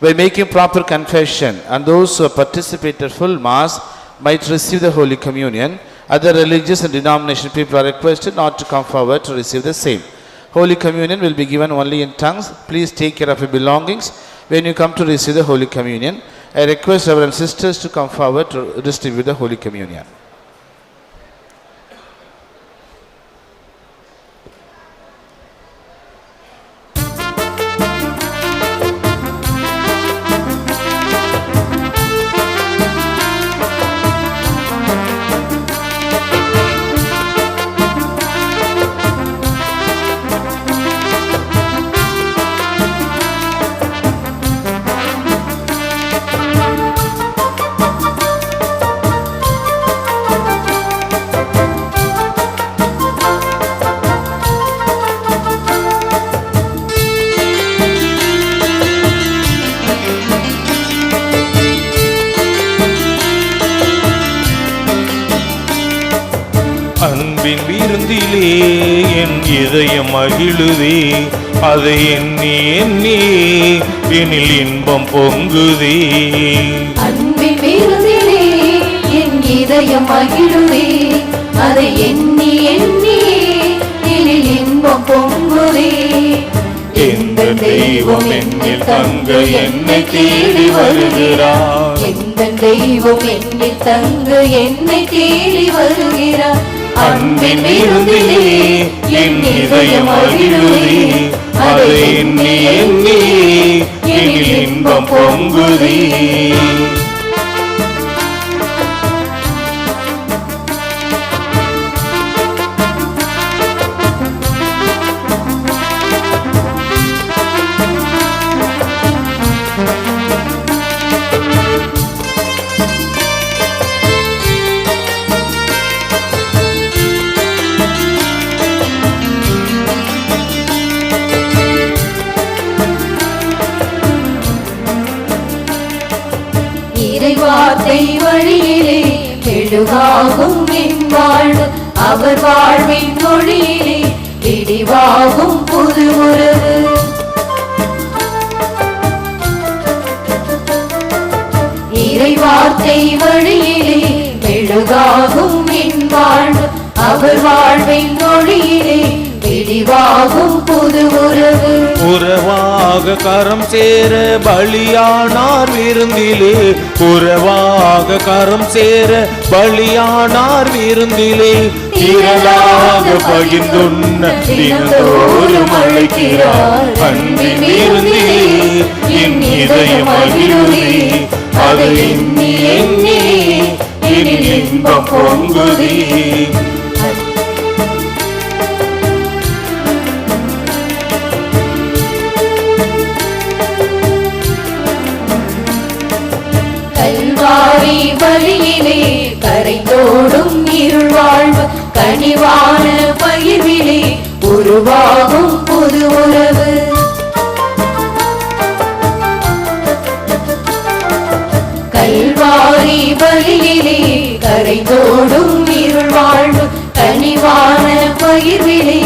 by making proper confession, and those who have participated full Mass might receive the Holy Communion. Other religious and denomination people are requested not to come forward to receive the same. Holy Communion will be given only in tongues. Please take care of your belongings when you come to receive the Holy Communion. I request Reverend sisters to come forward to distribute the Holy Communion. இதயம் மகிழுதே, அதை எண்ணி எண்ணி எனில் இன்பம் பொங்குதே. அன்பின் விருந்திலே என் இதயம் மகிழுதே, அதை எண்ணி எண்ணி எனில் இன்பம் பொங்குதே. எந்த தெய்வம் என்னில் தங்க என்னை தேடி வருகிறார், எந்த தெய்வம் என்னில் தங்க என்னை தேடி வருகிறார். அன்பின் விருந்திலே என் இதயம் மகிழுதே, அதை எண்ணி எண்ணி எனில் இன்பம் பொங்குதே. இறைவார்த்தை வழியிலே மெழுகாகும் என் வாழ்வு, அவர் வாழ்வின் மொழியிலே இடிவாகும் புது உறவு. இறைவார்த்தை வழியிலே மெழுகாகும் என் வாழ்வு, அவர் வாழ்வின் மொழியிலே இடிவாகும் புது உறவு. உறவாக கரம் சேர பலியானார் விருந்திலே, உறவாக கரம் சேர பலியானார் விருந்திலே, திரளாக பகிர்ந்துண்ண தினந்தோறும் அழைக்கிறார். அன்பின் விருந்திலே என் இதயம் மகிழுதே, அதை எண்ணி எண்ணி எனில் இன்பம் பொங்குதே. கல்வாரி வழியிலே கரைந்தோடும் இருள் வாழ்வு, கனிவான பகிர்விலே உருவாகும் புது உறவு. கல்வாரி வழியிலே கரைந்தோடும் இருள் வாழ்வு, கனிவான பகிர்விலே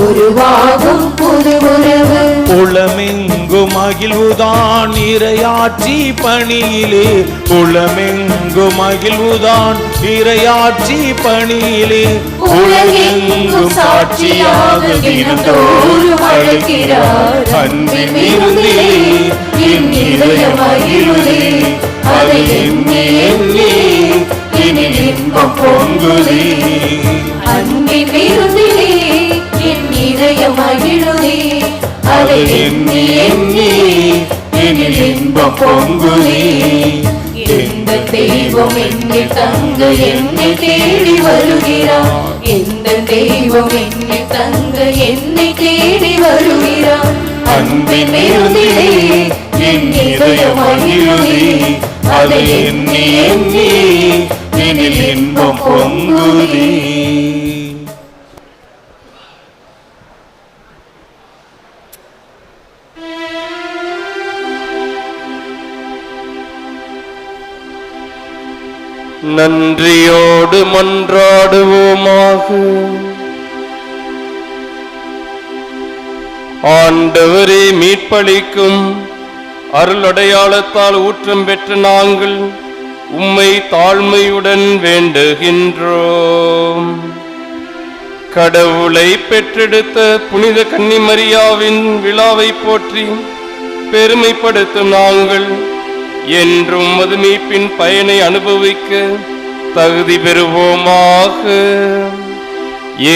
உருவாகும் புது உறவு. உளமெங்கும் மகிழ்வுதான் இறையாட்சி பணியிலே, உளமெங்கும் மகிழ்வுதான் இறையாட்சி பணியிலே, உலகெங்கும் சாட்சியாக தினந்தோறும் அழைக்கிறார். அன்பின் விருந்திலே என் இதயம் மகிழுதே, அதை எண்ணி எண்ணி எனில் இன்பம் பொங்குதே. அன்பின் விருந்திலே என் இதயம் மகிழுதே, அதை எண்ணி எண்ணி எனில் இன்பம் பொங்குதே. எந்த தெய்வம் என்னில் தங்க என்னை தேடி வருகிறார், எந்த தெய்வம் என்னில் தங்க என்னை தேடி வருகிறார். அன்பின் விருந்திலே என் இதயம் மகிழுதே, அதை எண்ணி எண்ணி எனில் இன்பம் பொங்குதே. நன்றியோடு மன்றாடுவோமாக. ஆண்டவரே, மீட்பளிக்கும் அருளடையாளத்தால் ஊற்றம் பெற்ற நாங்கள் உம்மை தாழ்மையுடன் வேண்டுகின்றோம். கடவுளை பெற்றெடுத்த புனித கன்னிமரியாவின் விழாவை போற்றி பெருமைப்படுத்தும் நாங்கள் என்றும் மது மீட்பின் பயனை அனுபவிக்க தகுதி பெறுவோமாக.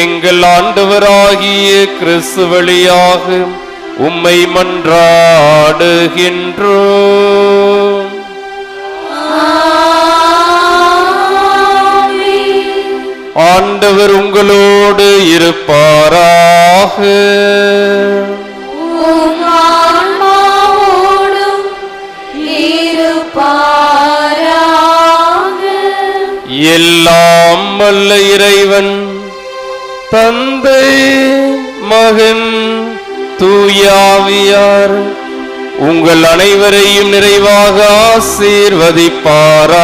எங்கள் ஆண்டவராகிய கிறிஸ்து வழியாக உம்மை மன்றாடுகின்றோம். ஆண்டவர் உங்களோடு இருப்பாராக. எல்லாம் வல்ல இறைவன் தந்தை, மகன், தூயாவியார் உங்கள் அனைவரையும் நிறைவாக ஆசீர்வதிப்பாராக.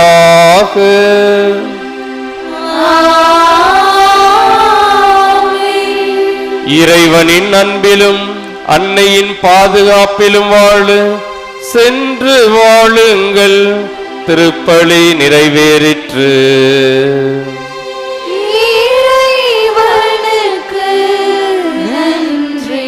இறைவனின் அன்பிலும் அன்னையின் பாதுகாப்பிலும் வாழ சென்று வாழுங்கள். திருப்பலி நிறைவேறிற்று. இறைவனுக்கு நன்றி.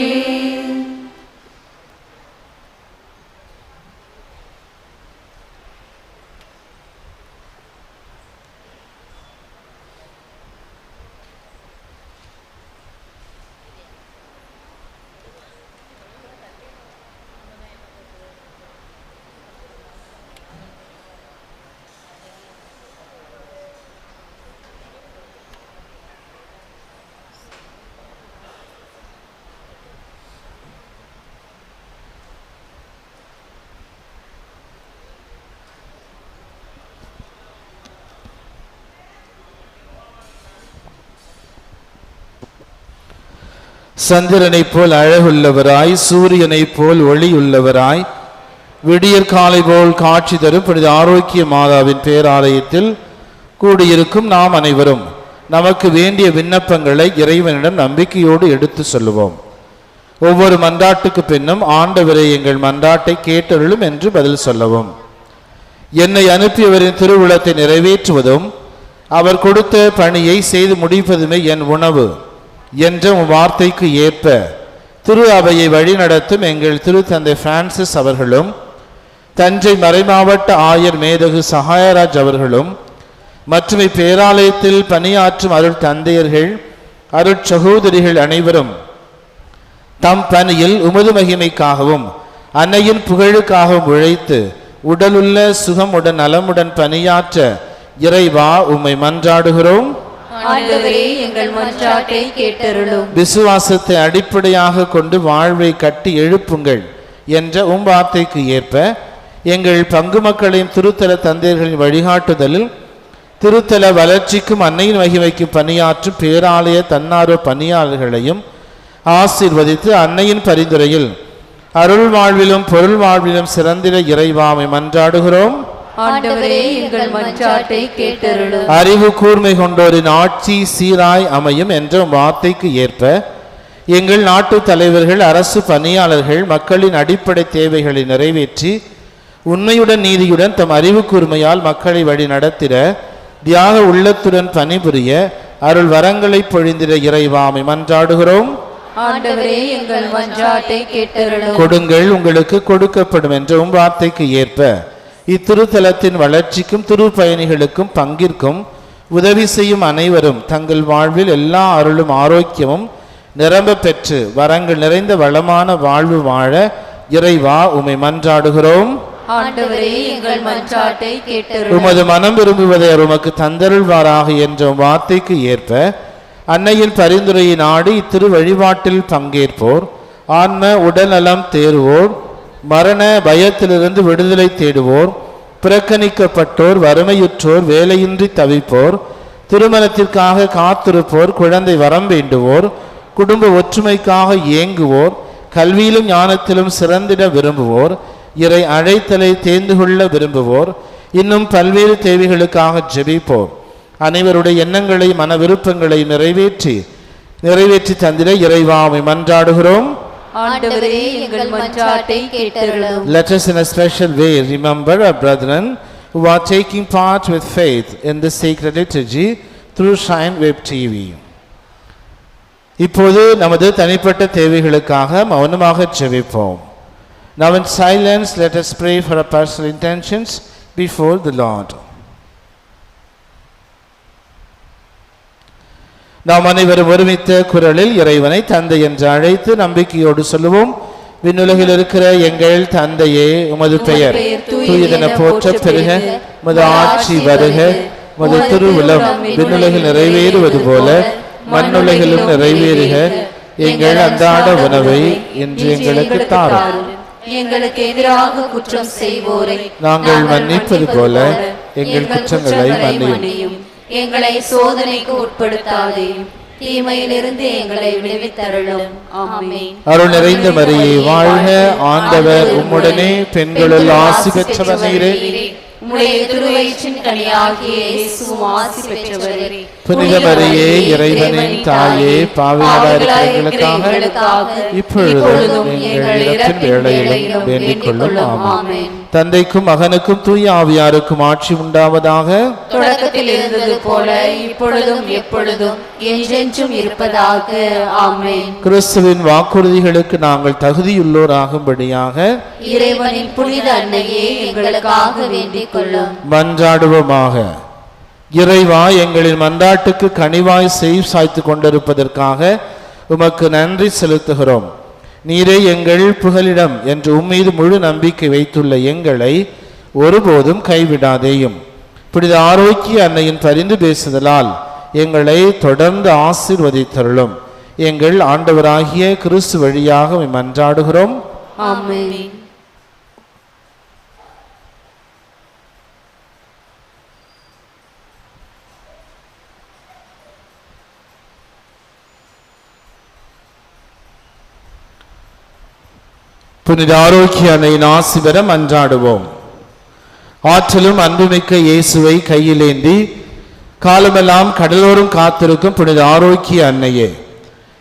சந்திரனைப் போல் அழகுள்ளவராய், சூரியனைப் போல் ஒளியுள்ளவராய், விடியற் காலை போல் காட்சி தரும் புனித ஆரோக்கிய மாதாவின் பேராலயத்தில் கூடியிருக்கும் நாம் அனைவரும் நமக்கு வேண்டிய விண்ணப்பங்களை இறைவனிடம் நம்பிக்கையோடு எடுத்து சொல்லுவோம். ஒவ்வொரு மன்றாட்டுக்கு பின்னும் ஆண்டவரே எங்கள் மன்றாட்டை கேட்டருளும் என்று பதில் சொல்லவும். என்னை அனுப்பியவரின் திருவுளத்தை நிறைவேற்றுவதும் அவர் கொடுத்த பணியை செய்து முடிப்பதுமே என் உணவு என்ற வார்த்தைக்கு ஏற்ப திரு அவையை வழிநடத்தும் எங்கள் திருத்தந்தை பிரான்சிஸ் அவர்களும் தஞ்சை மறைமாவட்ட ஆயர் மேதகு சகாயராஜ் அவர்களும் மற்றும் இப்பேராலயத்தில் பணியாற்றும் அருள் தந்தையர்கள் அருட்சகோதரிகள் அனைவரும் தம் பணியில் உமது மகிமைக்காகவும் அன்னையின் புகழுக்காகவும் உழைத்து உடலுள்ள சுகமுடன் நலமுடன் பணியாற்ற இறைவா உம்மை மன்றாடுகிறோம். ஆண்டவரே எங்கள் மன்றாட்டை கேட்டருளும். விசுவாசத்தை அடிப்படையாக கொண்டு வாழ்வை கட்டி எழுப்புங்கள் என்ற வார்த்தைக்கு ஏற்ப எங்கள் பங்கு மக்களின் திருத்தல தந்தையர்களின் வழிகாட்டுதலில் திருத்தல வளர்ச்சிக்கும் அன்னையின் மகிமைக்கும் பணியாற்றும் பேராலய தன்னார்வ பணியாளர்களையும் ஆசீர்வதித்து அன்னையின் பரிந்துரையில் அருள் வாழ்விலும் பொருள் வாழ்விலும் சிறந்திட இறைவாமை மன்றாடுகிறோம். ஆண்டவரே எங்கள் மன்றாட்டை கேட்டருளும். அறிவு கூர்மை கொண்டோரின் ஆட்சி சீராய் அமையும் என்ற வார்த்தைக்கு ஏற்ப எங்கள் நாட்டு தலைவர்கள் அரசு பணியாளர்கள் மக்களின் அடிப்படை தேவைகளை நிறைவேற்றி உண்மையுடன் நீதியுடன் தம் அறிவு கூர்மையால் மக்களை வழி நடத்திட தியாக உள்ளத்துடன் பணிபுரிய அருள் வரங்களை பொழிந்திட இறைவாமை மன்றாடுகிறோம். ஆண்டவரே எங்கள் மன்றாட்டை கேட்டருளும். கொடுங்கள் உங்களுக்கு கொடுக்கப்படும் என்ற வார்த்தைக்கு ஏற்ப இத்திருத்தலத்தின் வளர்ச்சிக்கும் திரு பயணிகளுக்கும் பங்கிற்கும் உதவி செய்யும் அனைவரும் தங்கள் வாழ்வில் எல்லா அருளும் ஆரோக்கியமும் நிரம்ப பெற்று வரங்கள் நிறைந்த வளமான வாழ்வு வாழ இறைவா உம்மை மன்றாடுகிறோம். ஆண்டவரே எங்கள் மன்றாட்டை கேட்டருளும். உமது மனம் விரும்புவதை உமக்கு தந்தருள்வாராக என்ற வார்த்தைக்கு ஏற்ப அன்னையின் பரிந்துரையை நாடி இத்திரு வழிபாட்டில் பங்கேற்போர் ஆன்ம உடல்நலம் தேர்வோர் மரண பயத்திலிருந்து விடுதலை தேடுவோர் புறக்கணிக்கப்பட்டோர் வறுமையுற்றோர் வேலையின்றி தவிப்போர் திருமணத்திற்காக காத்திருப்போர் குழந்தை வரம் வேண்டுவோர் குடும்ப ஒற்றுமைக்காக ஏங்குவோர் கல்வியிலும் ஞானத்திலும் சிறந்திட விரும்புவோர் இறை அழைத்தலை தேர்ந்து கொள்ள விரும்புவோர் இன்னும் பல்வேறு தேவைகளுக்காக ஜெபிப்போர் அனைவருடைய எண்ணங்களை மன விருப்பங்களை நிறைவேற்றி தந்திட இறைவாமை மன்றாடுகிறோம். ஆண்டவரே எங்கள் மன்றாட்டை கேட்டருளும். Let us in a special way remember our brethren who are taking part with faith in the sacred liturgy through Shine Web TV. இப்போது நமது தனிப்பட்ட தேவைகளுக்காக மௌனமாக ஜெபிப்போம். Now in silence let us pray for our personal intentions before the Lord. நாம் அனைவரும் ஒருமித்த குரலில் இறைவனை தந்தை என்று அழைத்து நம்பிக்கையோடு சொல்லுவோம். விண்ணுலகில் இருக்கிற எங்கள் தந்தையே, உமது பெயர் தூயதென போற்றப் பெறுக, உமது ஆட்சி வருக, உமது திருவுளம் விண்ணுலகில் நிறைவேறுவது போல மண்ணுலகிலும் நிறைவேறுக. எங்கள் அன்றாட உணவை இன்று எங்களுக்கு தாரும். எங்களுக்கு எதிராக குற்றம் செய்வோரை நாங்கள் மன்னிப்பது போல எங்கள் குற்றங்களை மன்னியும். எங்களை சோதனைக்கு உட்படுத்தாதே, தீமையிலிருந்து எங்களை விடுவித்தருளும். ஆமென். அருள் நிறைந்த மரியே வாழ்க, ஆண்டவர் உம்முடனே, பெண்களுள் ஆசி பெற்றவர் நீரே, உம்முடைய திருவயிற்றின் கனியாகிய இயேசுவும் ஆசி பெற்றவரே. புனித மரியே இறைவனின் தாயே, பாவிகளாய் இருக்கிற எங்களுக்காக இப்பொழுதும் எங்கள் இறப்பின் வேளையிலும் வேண்டிக் கொள்ளும். ஆமென். தந்தைக்கும் மகனுக்கும் தூய ஆவியாருக்கும் ஆட்சி உண்டாவதாக. தொடக்கத்தில் இருந்தது போல இப்பொழுதும் எப்பொழுதும் என்றென்றும் இருப்பதாக. ஆமென். கிறிஸ்துவின் வாக்குறுதிகளுக்கு நாங்கள் தகுதியுள்ளோராகும்படியாக இறைவனின் புனித அன்னையே எங்களுக்காக வேண்டிக் கொள்ளும். மன்றாடுவோமாக. இறைவா, எங்களின் மன்றாட்டுக்கு கனிவாய் சாய்த்து கொண்டிருப்பதற்காக உமக்கு நன்றி செலுத்துகிறோம். நீரே எங்கள் புகலிடம் என்று உம்மீது முழு நம்பிக்கை வைத்துள்ள எங்களை ஒருபோதும் கைவிடாதேயும். புனித ஆரோக்கிய அன்னையின் பரிந்து பேசுதலால் எங்களை தொடர்ந்து ஆசீர்வதித்தருளும். எங்கள் ஆண்டவராகிய கிறிஸ்து வழியாக மன்றாடுகிறோம். ஆமென். புனித ஆரோக்கிய அன்னையின் ஆசி பெற மன்றாடுவோம். ஆற்றலும் அன்புமிக்க இயேசுவை கையிலேந்தி காலமெல்லாம் கடலோரம் காத்திருக்கும் புனித ஆரோக்கிய அன்னையே,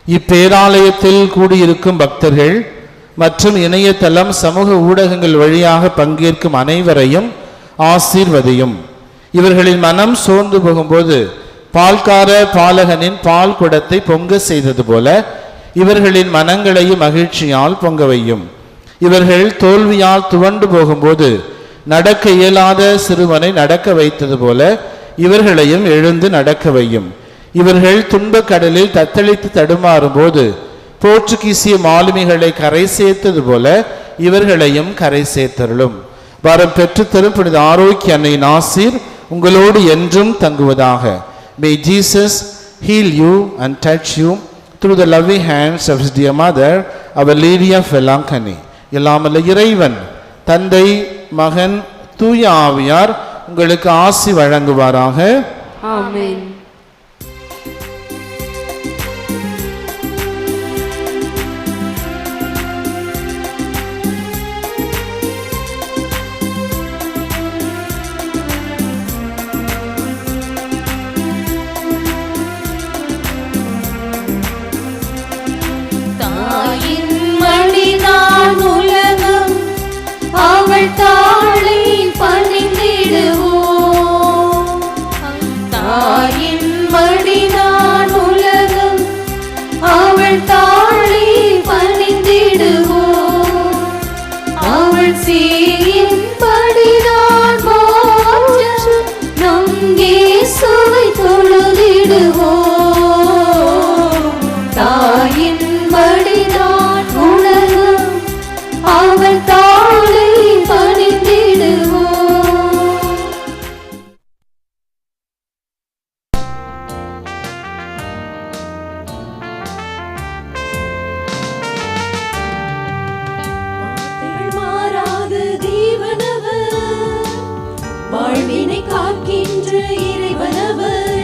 இப்பேராலயத்தில் கூடியிருக்கும் பக்தர்கள் மற்றும் இணையதளம் சமூக ஊடகங்கள் வழியாக பங்கேற்கும் அனைவரையும் ஆசீர்வதியும். இவர்களின் மனம் சோர்ந்து போகும்போது பால்கார பாலகனின் பால் குடத்தை பொங்க செய்தது போல இவர்களின் மனங்களையும் மகிழ்ச்சியால் பொங்க வையும். இவர்கள் தோல்வியால் துவண்டு போகும்போது நடக்க இயலாத சிறுவனை நடக்க வைத்தது போல இவர்களையும் எழுந்து நடக்க வையும். இவர்கள் துன்பக் கடலில் தத்தளித்து தடுமாறும் போது போர்ச்சுகீசிய மாலுமிகளை கரை சேர்த்தது போல இவர்களையும் கரை சேர்த்தருளும். வரம் பெற்றுத்தரும் புனித ஆரோக்கிய அன்னையின் ஆசீர் உங்களோடு என்றும் தங்குவதாக. May Jesus heal you and touch you through the loving hands of his dear mother, our Lady of Velankani. எல்லாமல்ல இறைவன் தந்தை, மகன், தூய ஆவியார் உங்களுக்கு ஆசி வழங்குவாராக. ஆமென்.